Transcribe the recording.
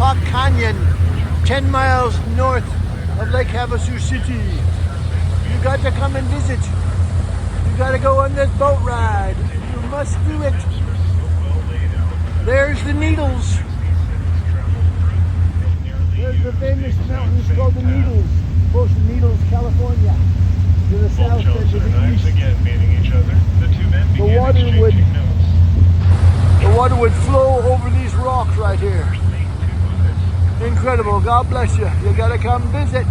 Hawk Canyon, 10 miles north of Lake Havasu City. You got to come and visit. You got to go on this boat ride. You must do it. There's the Needles. There's the famous mountains called the Needles, close to Needles, California. To the south and to the east. Again meeting each other. The two men began exchanging notes. The water would flow over these rocks right here. Incredible. God bless you. You gotta come visit.